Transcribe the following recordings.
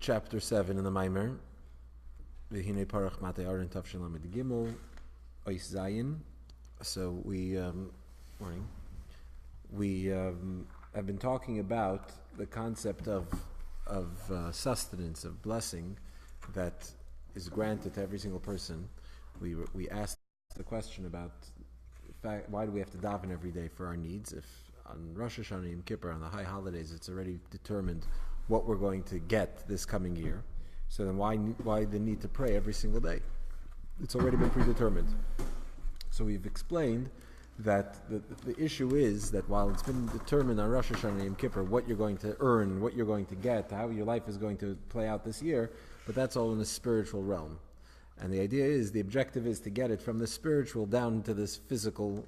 chapter 7 in the Maimer. V'hinei Parach Matei Aharon Tavshin Lamed Gimel Ois Zayin. So we have been talking about the concept of sustenance, of blessing that is granted to every single person. We asked the question about why do we have to daven every day for our needs if on Rosh Hashanah and Yom Kippur, on the high holidays, it's already determined what we're going to get this coming year. So then why the need to pray every single day? It's already been predetermined. So we've explained that the issue is that while it's been determined on Rosh Hashanah and Yom Kippur what you're going to earn, what you're going to get, how your life is going to play out this year, but that's all in the spiritual realm. And the idea is, the objective is to get it from the spiritual down to this physical,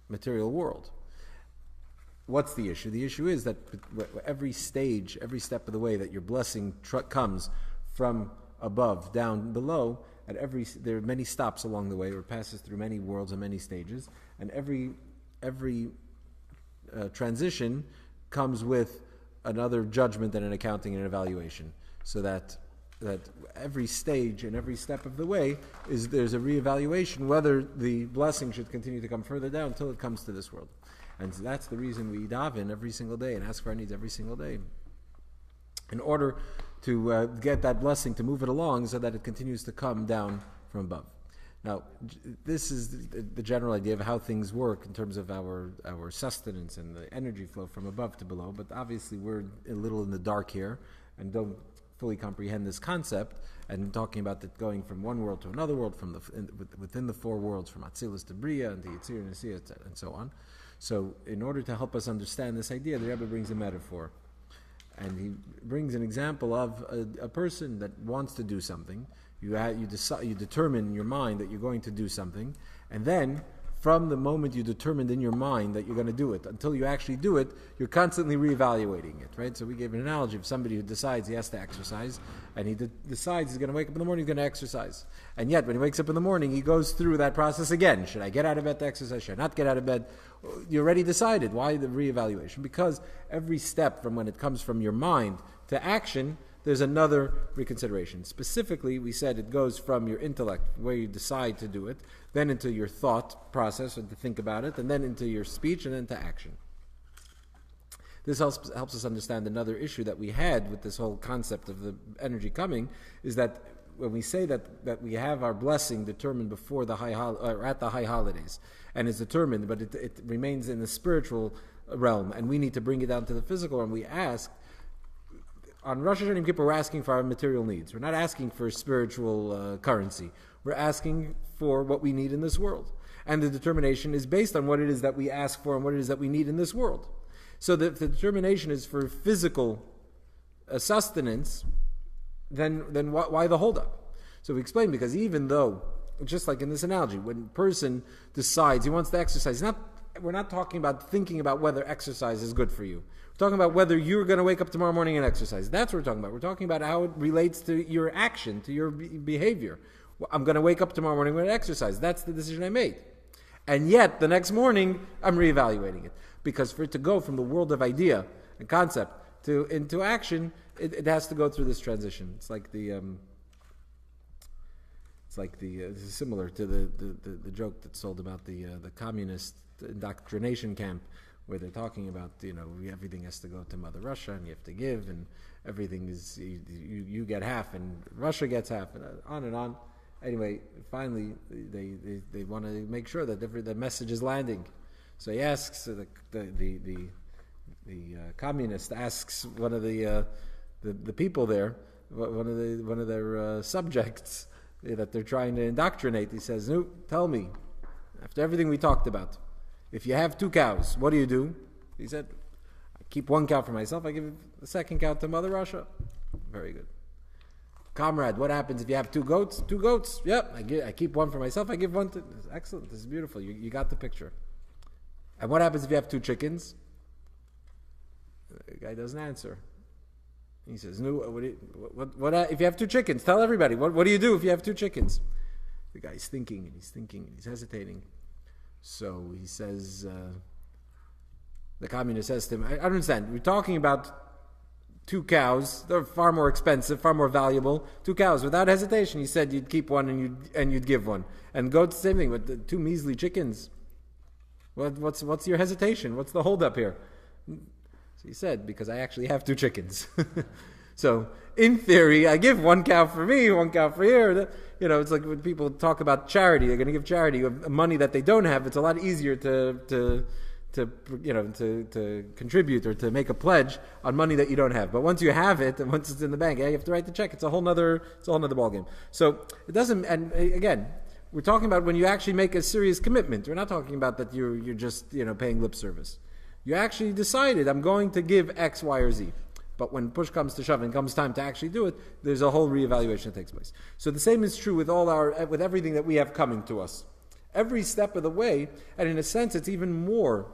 material world. What's the issue? The issue is that every stage, every step of the way that your blessing comes from above down below, there are many stops along the way, or passes through many worlds and many stages, and every transition comes with another judgment and an accounting and an evaluation, so that every stage and every step of the way there's a reevaluation whether the blessing should continue to come further down until it comes to this world. And so that's the reason we daven every single day and ask for our needs every single day, in order to get that blessing, to move it along so that it continues to come down from above. Now, this is the general idea of how things work in terms of our sustenance and the energy flow from above to below, but obviously we're a little in the dark here and don't fully comprehend this concept, and talking about it going from one world to another world, within the four worlds, from Atzilus to Bria and to Yitzir and Asiyah, and so on. So in order to help us understand this idea, the Rebbe brings a metaphor. And he brings an example of a person that wants to do something. You determine in your mind that you're going to do something, and then from the moment you determined in your mind that you're going to do it until you actually do it, you're constantly reevaluating it, right? So we gave an analogy of somebody who decides he has to exercise, and he decides he's going to wake up in the morning, he's going to exercise. And yet, when he wakes up in the morning, he goes through that process again. Should I get out of bed to exercise? Should I not get out of bed? You already decided. Why the reevaluation? Because every step from when it comes from your mind to action, there's another reconsideration. Specifically, we said it goes from your intellect, where you decide to do it, then into your thought process, or to think about it, and then into your speech, and then to action. This helps us understand another issue that we had with this whole concept of the energy coming, is that when we say that we have our blessing determined before the or at the high holidays, and it's determined, but it remains in the spiritual realm, and we need to bring it down to the physical realm, we ask, on Rosh Hashanah and Yom Kippur, we're asking for our material needs. We're not asking for spiritual currency. We're asking for what we need in this world. And the determination is based on what it is that we ask for and what it is that we need in this world. So that if the determination is for physical sustenance, then why the holdup? So we explain, because even though, just like in this analogy, when a person decides he wants to exercise, we're not talking about thinking about whether exercise is good for you. We're talking about whether you're going to wake up tomorrow morning and exercise. That's what we're talking about. We're talking about how it relates to your action, to your behavior. I'm going to wake up tomorrow morning and exercise. That's the decision I made. And yet, the next morning, I'm reevaluating it. Because for it to go from the world of idea and concept into action, it has to go through this transition. It's similar to the joke that's told about the communist indoctrination camp, where they're talking about, everything has to go to Mother Russia, and you have to give, and everything is, you get half, and Russia gets half, and on and on. Anyway, finally, they want to make sure that the message is landing. So he asks, the communist asks one of the people there, one of their subjects that they're trying to indoctrinate. He says, "No, tell me, after everything we talked about, if you have 2 cows, what do?" He said, "I keep 1 cow for myself. I give the second cow to Mother Russia." Very good. "Comrade, what happens if you have 2 goats? 2 goats. Yep, I keep 1 for myself. I give 1 to..." Excellent. This is beautiful. You got the picture. "And what happens if you have 2 chickens?" The guy doesn't answer. He says, "No, what if you have 2 chickens? Tell everybody. What do you do if you have 2 chickens?" The guy's thinking, and he's hesitating. So he says, the communist says to him, "I understand. We're talking about 2 cows. They're far more expensive, far more valuable. 2 cows. Without hesitation, he said you'd keep one and you'd give one. And goats, the same thing with the 2 measly chickens. What's your hesitation? What's the holdup here? So he said, because I actually have 2 chickens. So in theory, I give 1 cow for me, 1 cow for here. It's like when people talk about charity. They're going to give charity of money that they don't have. It's a lot easier to contribute or to make a pledge on money that you don't have. But once you have it, and once it's in the bank, you have to write the check. It's a whole nother ballgame. So it doesn't. And again, we're talking about when you actually make a serious commitment. We're not talking about that you're just paying lip service. You actually decided I'm going to give X, Y, or Z. But when push comes to shove and comes time to actually do it, there's a whole reevaluation that takes place. So the same is true with with everything that we have coming to us. Every step of the way, and in a sense, it's even more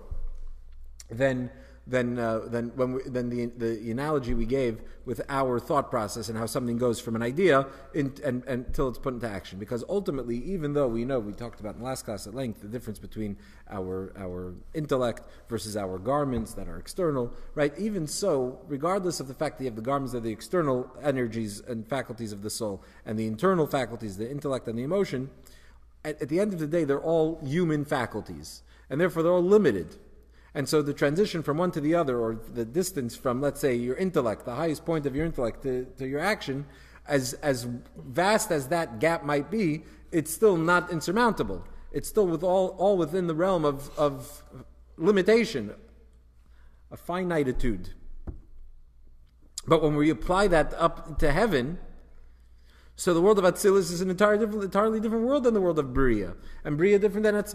than the analogy we gave with our thought process and how something goes from an idea until it's put into action. Because ultimately, even though we talked about in the last class at length the difference between our intellect versus our garments that are external, right? Even so, regardless of the fact that you have the garments that are the external energies and faculties of the soul, and the internal faculties, the intellect and the emotion, at the end of the day, they're all human faculties, and therefore they're all limited. And so the transition from one to the other, or the distance from, let's say, your intellect, the highest point of your intellect, to your action, as vast as that gap might be, it's still not insurmountable. It's still all within the realm of limitation, a finitude. But when we apply that up to heaven, so the world of Atzilus is an entirely different world than the world of Bria. And Bria different than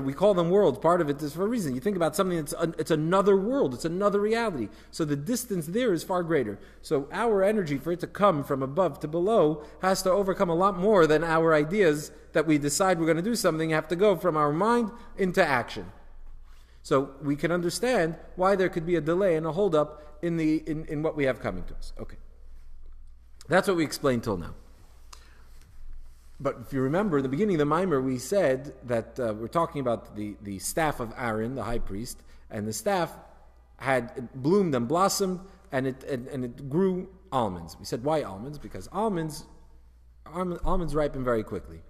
we call them worlds. Part of it is for a reason. You think about something it's another world. It's another reality. So the distance there is far greater. So our energy for it to come from above to below has to overcome a lot more than our ideas that we decide we're going to do something have to go from our mind into action. So we can understand why there could be a delay and a holdup in what we have coming to us. Okay. That's what we explained till now. But if you remember, in the beginning of the Mimer, we said that we're talking about the staff of Aharon, the high priest, and the staff had bloomed and blossomed, and it grew almonds. We said, why almonds? Because almonds ripen very quickly.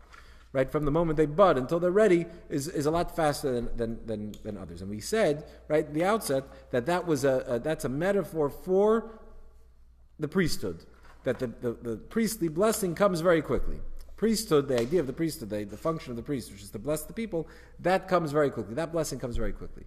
Right, from the moment they bud until they're ready is a lot faster than others. And we said, right, at the outset, that's a metaphor for the priesthood. That the priestly blessing comes very quickly. Priesthood, the idea of the priesthood, the function of the priest, which is to bless the people, that comes very quickly. That blessing comes very quickly.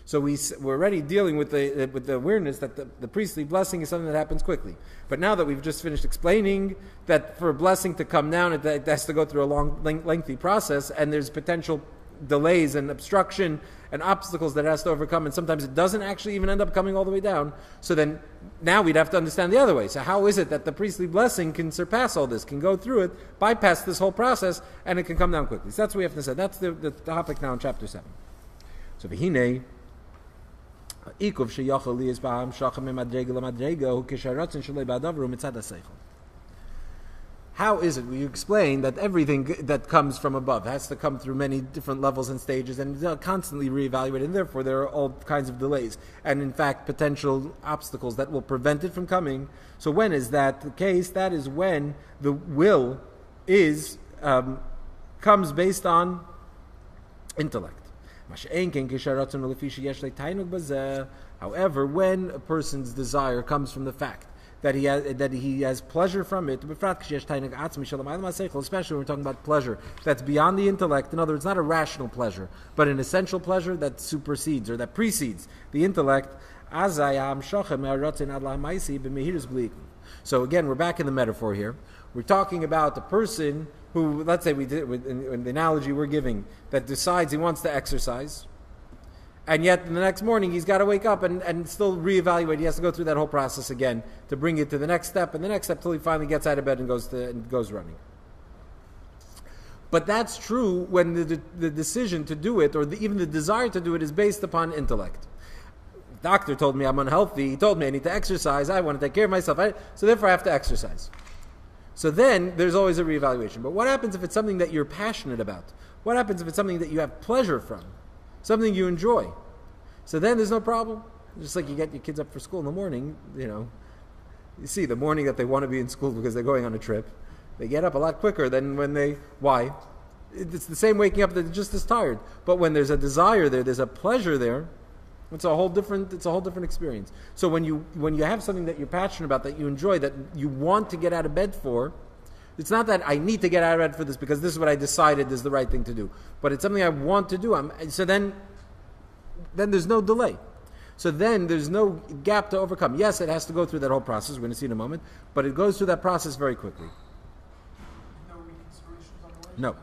So we're already dealing with the awareness that the priestly blessing is something that happens quickly. But now that we've just finished explaining that for a blessing to come down, it has to go through a long, lengthy process, and there's potential delays and obstruction and obstacles that it has to overcome, and sometimes it doesn't actually even end up coming all the way down. So then, now we'd have to understand the other way. So how is it that the priestly blessing can surpass all this, can go through it, bypass this whole process, and it can come down quickly? So that's what we have to say. That's the topic now in chapter 7. So v'hinei, ikov sheyachol li yisbaham shachem memadrega lamadrega hu kisharatzin shalei ba'adavru mitzad ha'seichel. How is it? We explain that everything that comes from above has to come through many different levels and stages and constantly reevaluated, and therefore there are all kinds of delays and, in fact, potential obstacles that will prevent it from coming. So when is that the case? That is when the will comes based on intellect. However, when a person's desire comes from the fact that he has pleasure from it, especially when we're talking about pleasure that's beyond the intellect. In other words, not a rational pleasure, but an essential pleasure that supersedes or that precedes the intellect. So again, we're back in the metaphor here. We're talking about a person who, let's say in the analogy we're giving, that decides he wants to exercise, and yet the next morning he's got to wake up and still reevaluate. He has to go through that whole process again to bring it to the next step, and the next step till he finally gets out of bed and goes running. But that's true when the decision to do it, or even the desire to do it, is based upon intellect. The doctor told me I'm unhealthy. He told me I need to exercise. I want to take care of myself. So therefore I have to exercise. So then there's always a reevaluation. But what happens if it's something that you're passionate about? What happens if it's something that you have pleasure from? Something you enjoy? So then there's no problem. Just like you get your kids up for school in the morning, You see, the morning that they want to be in school because they're going on a trip, they get up a lot quicker than when they... Why? It's the same waking up, they're just as tired. But when there's a desire there, there's a pleasure there, it's a whole different experience. So when you have something that you're passionate about, that you enjoy, that you want to get out of bed for, it's not that I need to get out of bed for this because this is what I decided is the right thing to do. But it's something I want to do. So then there's no delay. So then there's no gap to overcome. Yes, it has to go through that whole process. We're going to see in a moment. But it goes through that process very quickly. No reconsiderations on the way? No.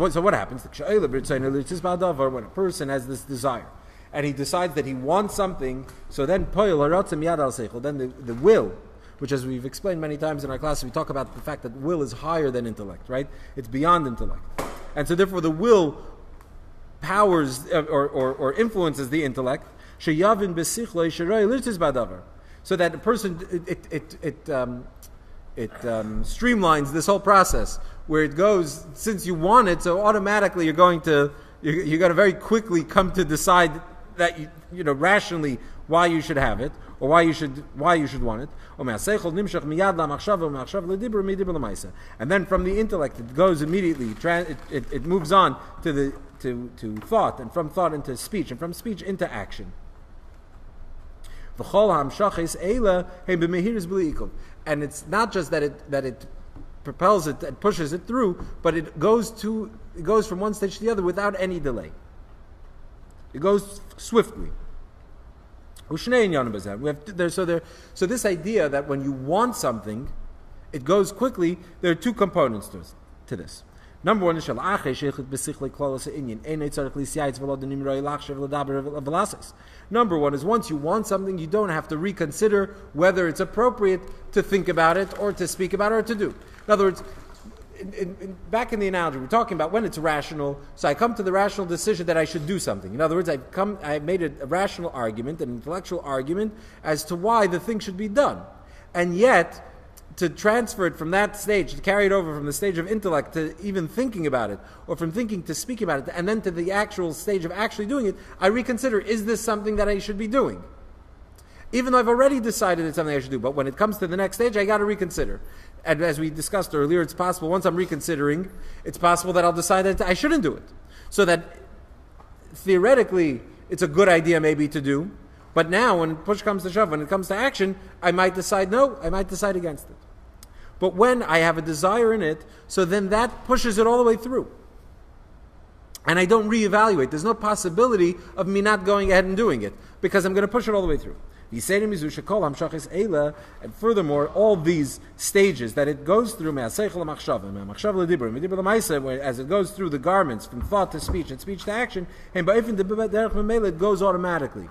So what happens? When a person has this desire and he decides that he wants something, so then the will, which, as we've explained many times in our class, we talk about the fact that will is higher than intellect, right? It's beyond intellect. And so therefore the will powers or influences the intellect, so that a person, it streamlines this whole process where it goes, since you want it, so automatically you're going to very quickly come to decide that you know rationally why you should have it or why you should want it. And then from the intellect it goes immediately, it moves on to thought, and from thought into speech, and from speech into action. And it's not just that it propels it and pushes it through, but it goes from one stage to the other without any delay. It goes swiftly. So this idea that when you want something, it goes quickly, there are two components to this. Number one is Number one is once you want something, you don't have to reconsider whether it's appropriate to think about it or to speak about it or to do. In other words, back in the analogy, we're talking about when it's rational, so I come to the rational decision that I should do something. In other words, I've made a rational argument, an intellectual argument, as to why the thing should be done. And yet, to transfer it from that stage, to carry it over from the stage of intellect to even thinking about it, or from thinking to speaking about it, and then to the actual stage of actually doing it, I reconsider, is this something that I should be doing? Even though I've already decided it's something I should do, but when it comes to the next stage, I got to reconsider. And as we discussed earlier, it's possible, once I'm reconsidering, it's possible that I'll decide that I shouldn't do it. So that, theoretically, it's a good idea maybe to do, but now, when push comes to shove, when it comes to action, I might decide no, I might decide against it. But when I have a desire in it, so then that pushes it all the way through. And I don't reevaluate. There's no possibility of me not going ahead and doing it, because I'm going to push it all the way through. And furthermore, all these stages that it goes through, as it goes through the garments, from thought to speech and speech to action, it goes automatically.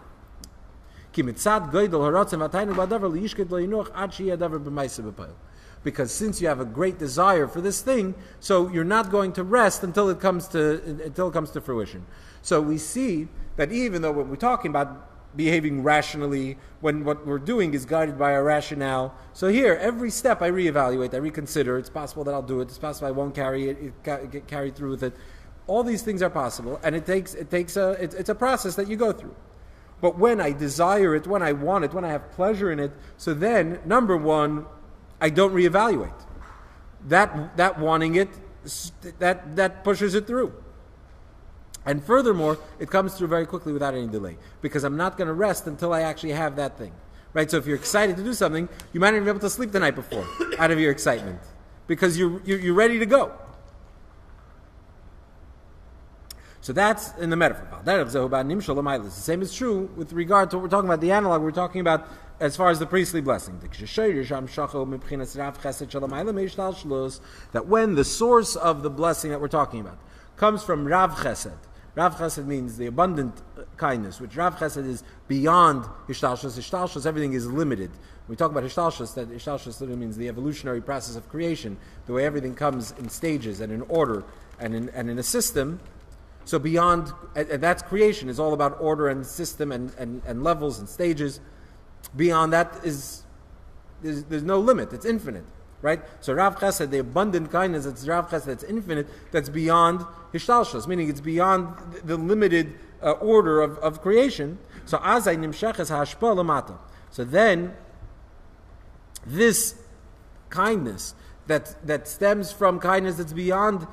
Because since you have a great desire for this thing, so you're not going to rest until it comes to fruition. So we see that even though when we're talking about behaving rationally, when what we're doing is guided by our rationale, so here every step I reevaluate, I reconsider. It's possible that I'll do it. It's possible I won't get carried through with it. All these things are possible, and it's a process that you go through. But when I desire it, when I want it, when I have pleasure in it, so then number one, I don't reevaluate. That wanting it, that pushes it through. And furthermore, it comes through very quickly without any delay, because I'm not going to rest until I actually have that thing. Right? So if you're excited to do something, you might not even be able to sleep the night before out of your excitement, because you're ready to go. So that's in the metaphor. The same is true with regard to what we're talking about, the analog we're talking about as far as the priestly blessing. That when the source of the blessing that we're talking about comes from Rav Chesed. Rav Chesed means the abundant kindness, which Rav Chesed is beyond Hishtalshus. Hishtalshus, everything is limited. When we talk about Hishtalshus, that Hishtalshus literally means the evolutionary process of creation, the way everything comes in stages and in order and in a system. So beyond, and that's creation, is all about order and system and levels and stages. Beyond that there's no limit, it's infinite. Right? So Rav Chesed, the abundant kindness, it's Rav Chesed that's infinite, that's beyond Hishtalshus, meaning it's beyond the limited order of creation. So Azai Nimsheches Hashpa Lamata. So then This kindness that stems from kindness that's beyond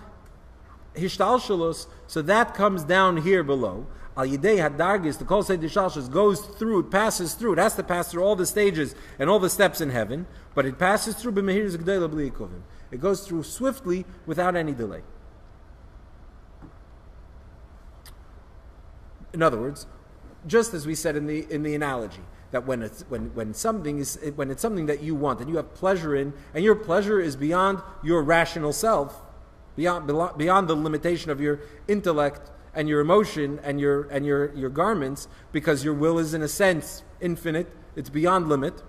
hishtalshalus, so that comes down here below. Al yidei hadargis, the kol seid hishtalshalus goes through, it passes through. It has to pass through all the stages and all the steps in heaven, but it passes through b'mehirus g'dayla b'li yikuvim. It goes through swiftly without any delay. In other words, just as we said in the analogy, that when it's something that you want and you have pleasure in, and your pleasure is beyond your rational self, beyond the limitation of your intellect and your emotion and your garments, because your will is in a sense infinite, it's beyond limit.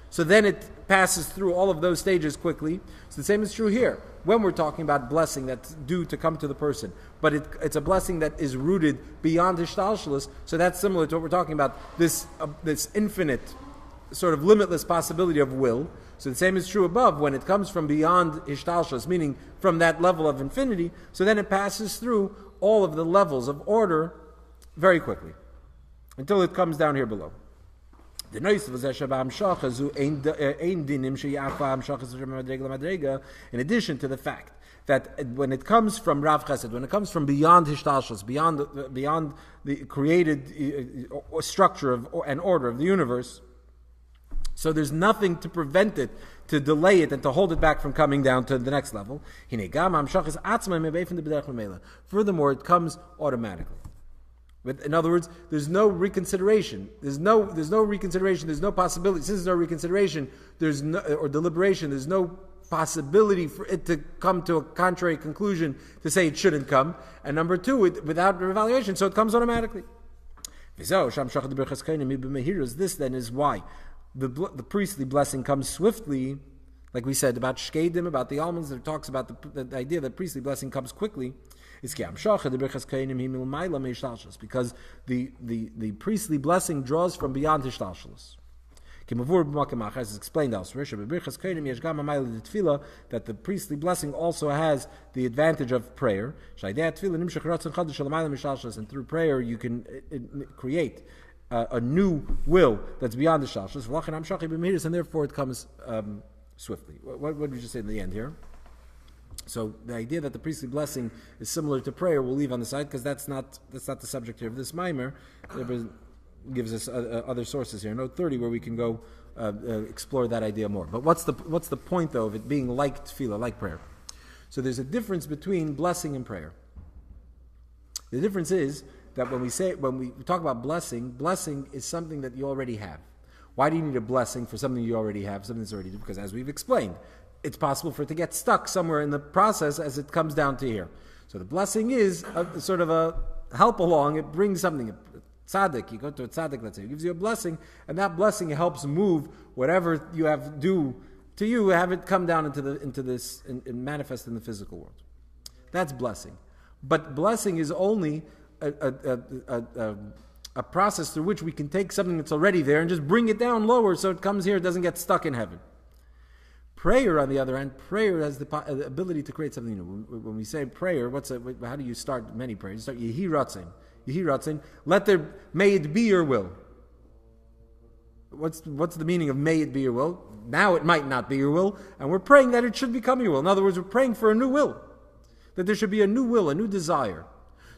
So then it passes through all of those stages quickly. So the same is true here. When we're talking about blessing that's due to come to the person, but it's a blessing that is rooted beyond hishtalshalus, so that's similar to what we're talking about, this infinite, sort of limitless possibility of will. So the same is true above, when it comes from beyond hishtalshalus, meaning from that level of infinity, so then it passes through all of the levels of order very quickly, until it comes down here below. In addition to the fact that when it comes from Rav Chesed, when it comes from beyond Hishtalshalus, beyond the created structure and order of the universe, so there's nothing to prevent it, to delay it, and to hold it back from coming down to the next level. Furthermore, it comes automatically. In other words, there's no reconsideration. There's no reconsideration. There's no possibility. Since there's no reconsideration, or deliberation, there's no possibility for it to come to a contrary conclusion to say it shouldn't come. And number two, without evaluation, so it comes automatically. This then is why the priestly blessing comes swiftly, like we said about shkedim, about the almonds. That talks about the idea that priestly blessing comes quickly. Because the priestly blessing draws from beyond hishtalshalus. As explained elsewhere, that the priestly blessing also has the advantage of prayer. And through prayer you can create a new will that's beyond the shalshalus, and therefore it comes swiftly. What did you just say in the end here? So the idea that the priestly blessing is similar to prayer we'll leave on the side, because that's not the subject here of this mimer. It gives us other sources here. Note 30, where we can go explore that idea more. But what's the point though of it being like tefillah, like prayer? So there's a difference between blessing and prayer. The difference is that when we talk about blessing is something that you already have. Why do you need a blessing for something you already have, something that's already done? Because as we've explained, it's possible for it to get stuck somewhere in the process as it comes down to here. So the blessing is sort of a help along. It brings something. A tzaddik, you go to a tzaddik, let's say, it gives you a blessing, and that blessing helps move whatever you have due to you, have it come down into this and manifest in the physical world. That's blessing. But blessing is only a process through which we can take something that's already there and just bring it down lower so it comes here, it doesn't get stuck in heaven. Prayer, on the other hand, prayer has the ability to create something new. When we say prayer, how do you start many prayers? You start Yehi Ratzin. Yehi Ratzin. May it be your will. What's the meaning of may it be your will? Now it might not be your will, and we're praying that it should become your will. In other words, we're praying for a new will, that there should be a new will, a new desire.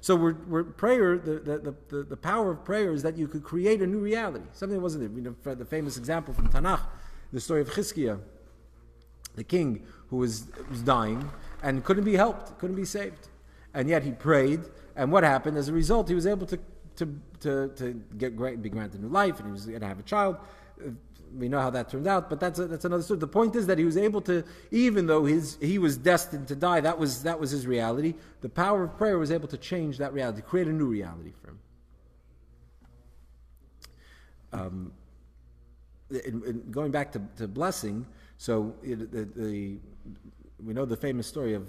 So we're prayer. The power of prayer is that you could create a new reality, something that wasn't there. The famous example from Tanakh, the story of Chizkiah, the king who was dying and couldn't be helped, couldn't be saved, and yet he prayed. And what happened as a result? He was able to be granted new life, and he was going to have a child. We know how that turned out, but that's another story. The point is that he was able to, even though he was destined to die, that was his reality. The power of prayer was able to change that reality, create a new reality for him. Going back to blessing, so we know the famous story of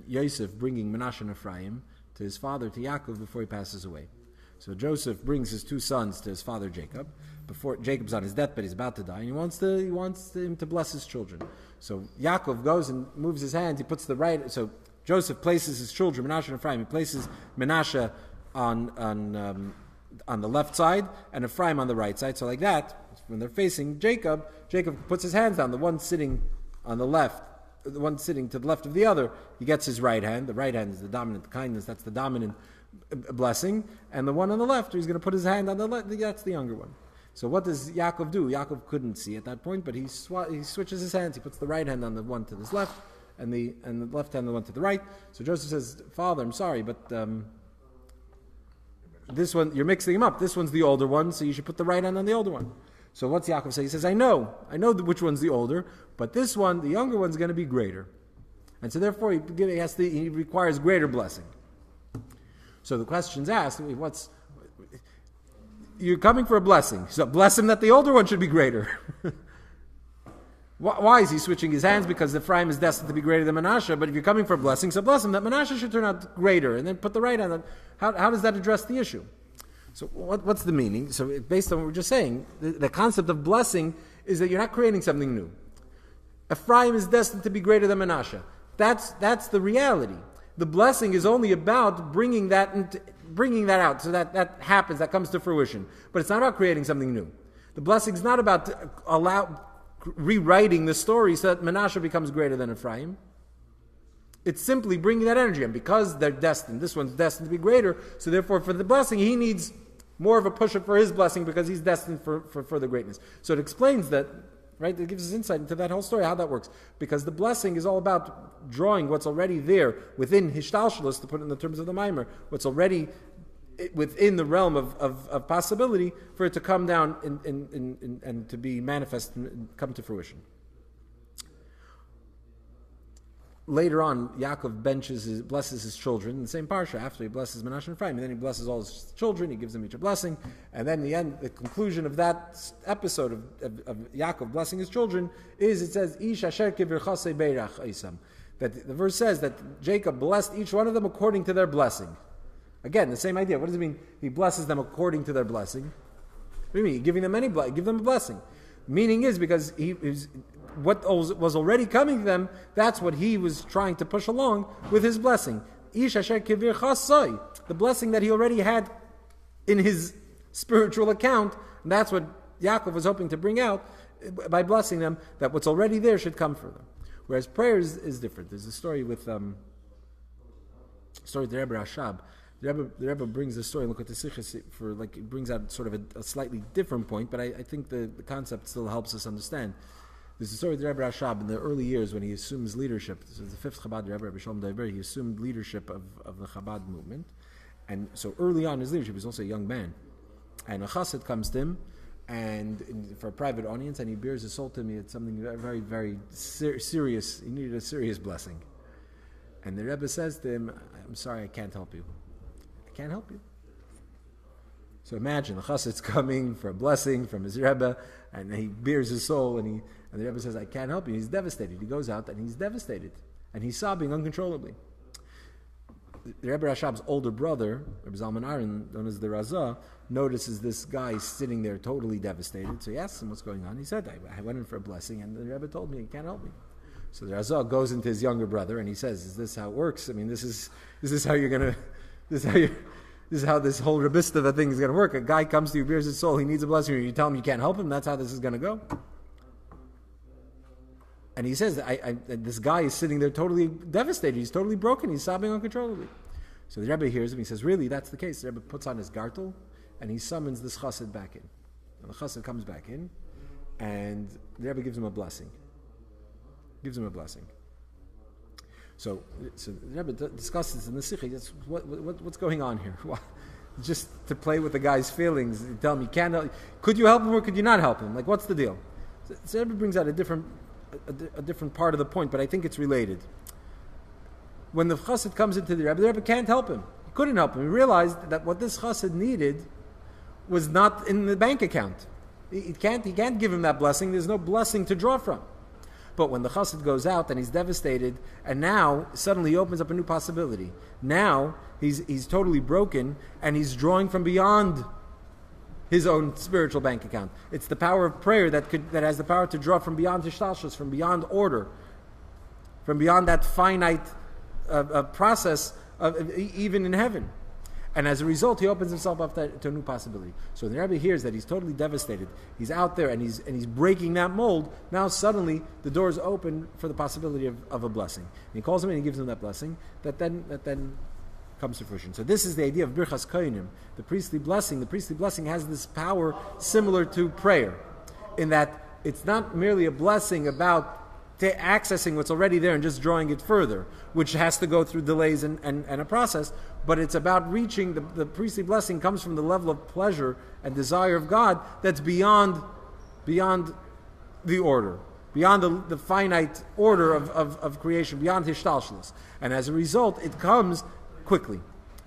Yosef bringing Menashe and Ephraim to his father, to Yaakov, before he passes away. So Joseph brings his two sons to his father Jacob. Before Jacob's on his deathbed, he's about to die, and he wants him to bless his children. So Yaakov goes and moves his hand. He puts the right. So Joseph places his children, Menashe and Ephraim. He places Menashe on the left side and Ephraim on the right side. So like that, when they're facing Jacob, Jacob puts his hands down. The one sitting on the left, the one sitting to the left of the other, he gets his right hand. The right hand is the dominant kindness. That's the dominant blessing. And the one on the left, he's going to put his hand on the left. That's the younger one. So what does Yaakov do? Yaakov couldn't see at that point, but he switches his hands. He puts the right hand on the one to his left, and the left hand on the one to the right. So Joseph says, "Father, I'm sorry, but this one, you're mixing them up. This one's the older one, so you should put the right hand on the older one." So what's Yaakov say? He says, I know which one's the older, but this one, the younger one's going to be greater. And so therefore he requires greater blessing. So the question's asked, you're coming for a blessing, so bless him that the older one should be greater. Why is he switching his hands? Because Ephraim is destined to be greater than Manasseh, but if you're coming for a blessing, so bless him that Manasseh should turn out greater, and then put the right hand on. How does that address the issue? So what's the meaning? So based on what we're just saying, the concept of blessing is that you're not creating something new. Ephraim is destined to be greater than Manasseh. That's the reality. The blessing is only about bringing that out, so that happens, that comes to fruition. But it's not about creating something new. The blessing is not about rewriting the story so that Manasseh becomes greater than Ephraim. It's simply bringing that energy, and because they're destined, this one's destined to be greater, so therefore for the blessing he needs more of a push-up for his blessing because he's destined for further greatness. So it explains that, right? It gives us insight into that whole story, how that works. Because the blessing is all about drawing what's already there within Hishtalshalos, to put it in the terms of the Maimer, what's already within the realm of possibility for it to come down and to be manifest and come to fruition. Later on, Yaakov blesses his children in the same parsha. After he blesses Manasseh and Ephraim, and then he blesses all his children. He gives them each a blessing, and then the conclusion of that episode of Yaakov blessing his children is, it says, "Ish asher kivirchasei beirach Isam." That the verse says that Jacob blessed each one of them according to their blessing. Again, the same idea. What does it mean? He blesses them according to their blessing. What do you mean? Giving them give them a blessing. Meaning is because what was already coming to them, that's what he was trying to push along with his blessing. Ish asher kivir chasai, the blessing that he already had in his spiritual account, and that's what Yaakov was hoping to bring out by blessing them, that what's already there should come for them. Whereas prayer is different. There's a story with the Rebbe Rashab. The Rebbe brings the story. Look at the Sichos it brings out sort of a slightly different point, but I think the concept still helps us understand. There's a story of the Rebbe Rashab in the early years when he assumes leadership. This is the fifth Chabad Rebbe Shalom Daiber. He assumed leadership of the Chabad movement, and so early on in his leadership, he was also a young man. And a chassid comes to him, and for a private audience, and he bears his soul to him. He had something very, very serious. He needed a serious blessing, and the Rebbe says to him, "I'm sorry, I can't help you. I can't help you." So imagine the chassid's coming for a blessing from his Rebbe, and he bears his soul, and the Rebbe says, "I can't help you." He's devastated. He goes out and he's devastated, and he's sobbing uncontrollably. The Rebbe Rashab's older brother, Rebbe Zalman Aharon, known as the Razah, notices this guy sitting there totally devastated. So he asks him what's going on. He said, "I went in for a blessing, and the Rebbe told me he can't help me." So the Razah goes into his younger brother and he says, "Is this how it works? I mean, this is how you're gonna, this is how this whole Rebista thing is going to work. A guy comes to you, bears his soul, he needs a blessing, and you tell him you can't help him. That's how this is going to go." And he says, this guy is sitting there totally devastated. He's totally broken. He's sobbing uncontrollably. So the Rebbe hears him. He says, "Really, that's the case." The Rebbe puts on his gartel, and he summons this chassid back in. And the chassid comes back in, and the Rebbe gives him a blessing. So the Rebbe discusses in the Sikhi, what's going on here? Just to play with the guy's feelings, tell him you can't help. Could you help him or could you not help him? Like, what's the deal? So the Rebbe brings out a different part of the point, but I think it's related. When the chassid comes into the Rebbe can't help him. He couldn't help him. He realized that what this chassid needed was not in the bank account. He can't give him that blessing. There's no blessing to draw from. But when the chassid goes out and he's devastated, and now suddenly he opens up a new possibility. Now he's totally broken, and he's drawing from beyond his own spiritual bank account. It's the power of prayer that has the power to draw from beyond hishtalshus, from beyond order, from beyond that finite process of even in heaven. And as a result, he opens himself up to a new possibility. So when the Rebbe hears that he's totally devastated, he's out there and he's breaking that mold, now suddenly the door is open for the possibility of a blessing. And he calls him and he gives him that blessing that then comes to fruition. So this is the idea of Birchas Kohanim, the priestly blessing. The priestly blessing has this power similar to prayer, in that it's not merely a blessing about accessing what's already there and just drawing it further, which has to go through delays and a process, but it's about reaching, the priestly blessing comes from the level of pleasure and desire of God that's beyond the order, beyond the finite order of creation, beyond Hishtalshalos. And as a result, it comes quickly.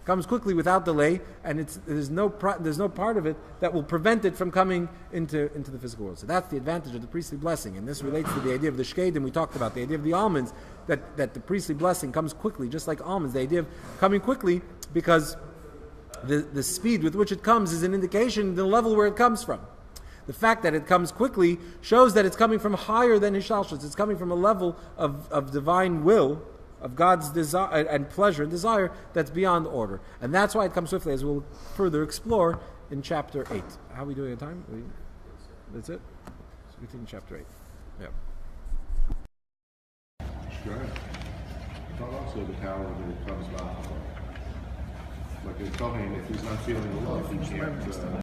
Comes quickly without delay, and there's no part of it that will prevent it from coming into the physical world. So that's the advantage of the priestly blessing, and this relates to the idea of the shkedim we talked about, the idea of the almonds, that the priestly blessing comes quickly, just like almonds. The idea of coming quickly because the speed with which it comes is an indication of the level where it comes from. The fact that it comes quickly shows that it's coming from higher than Hishalshus. It's coming from a level of divine will, of God's desire and pleasure and desire that's beyond order. And that's why it comes swiftly, as we'll further explore in chapter 8. How are we doing on time? That's it? So we continue chapter 8. Yeah. Sure. I thought also the power that it comes by. Like a Kohen, if he's not feeling the love, he can't